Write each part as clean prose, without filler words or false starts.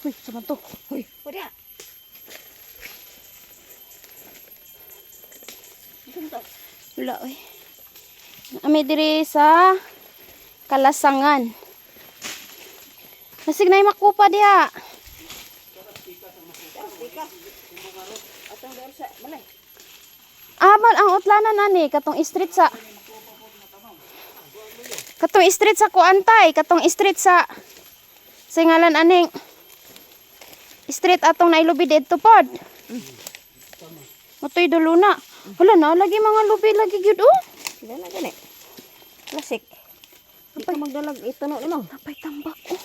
Uy, sama to. Uy, udah. Wala, uy. Ami diri sa Kalasangan. Masig na makupa diha. Amal ang utlanan ani katong street sa Kuantay, katong street sa singalan aning street atong nailubi didto pod. Motoy duluna. Hala na lagi mga lubi lagi gyud oh. Dala na gani. Klasik. Di ka magdalag ito no limang. Napay tambak oh.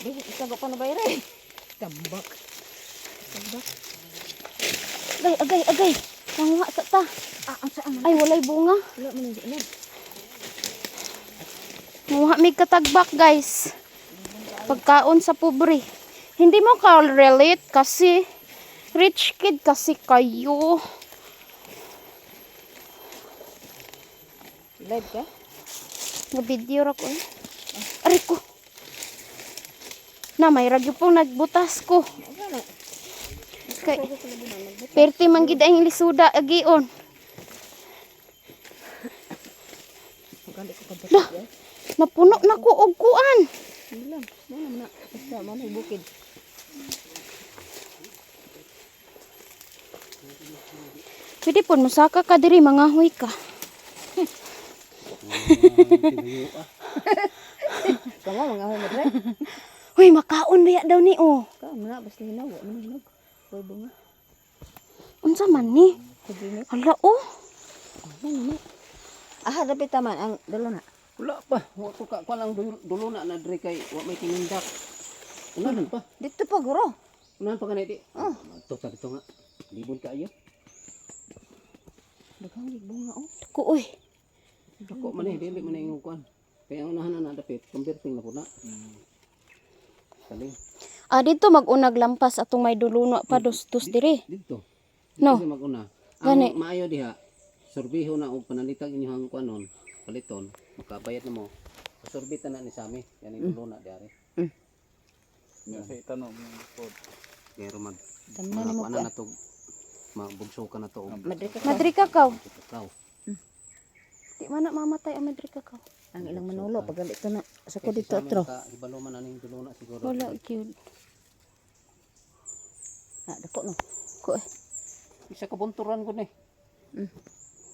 Di isago pa na bayre. Tambak. Tambak. Agay. Nanguha sa ta. Ang saan man. Ay walay bunga. Wala man ni. Muha mig katagbak guys. Pagkaon sa pobre. Hindi mo ka-relate kasi rich kid kasi kayo. Live ka? Nga-video ra ko eh. Aray ko. Na may ragyo pong nagbutas ko. Kay perti man gid ang lisuda agion. Lah, napuno na ko og kuan. Bilang, mana basta mana bukid. Pwede po musaka ka diri mangahoy ka. Kamu mangahoy mo dre? Hoy, makaon baya daw ni oh. Ka na basta hinaw, ano hinog. Koy bunga. Unsa man ni? Kagini. Hala oh. Ano ni? Ah, dapat taman ang dalo na. Wala pa. Wa ko ka lang dulo na dre kay wa may tinindak. Unahan pa. Dito pa guro. Unahan pa kanay di. Oh. Ito nga. Libon ka ayo. Daghang bunga oh. Ko oy. Dako man dili man ingong kuan. Kaya ang unahan na dapat converting na po na. Kaling. Ah dito mag-unag lampas atong may duluno pa dos diri. Dito. No. Dito maguna. Gani. Ang maayo diha. Sorbiho na og panalitag inyong kuanon. Paliton. Makabayad na mo. Sorbitan na ni Sami. Yan ang dulo na diari. Kasi tanong po. Kaya romad. Tamna ni mo Ano na to? Mabugso ka na to. Madri kakaw. Ikaw. Di man na mamatay ang madri kakaw. ang ilang manulo pag ito na sa ko dito atro. Ibalo man aning dulo na siguro. Wala cute. Ah, dako no. Ko eh. Isa ka bunturan ko ni.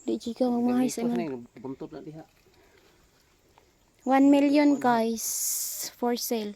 Di chika magmahay sa iman. Buntur na diha. 1 million guys for sale.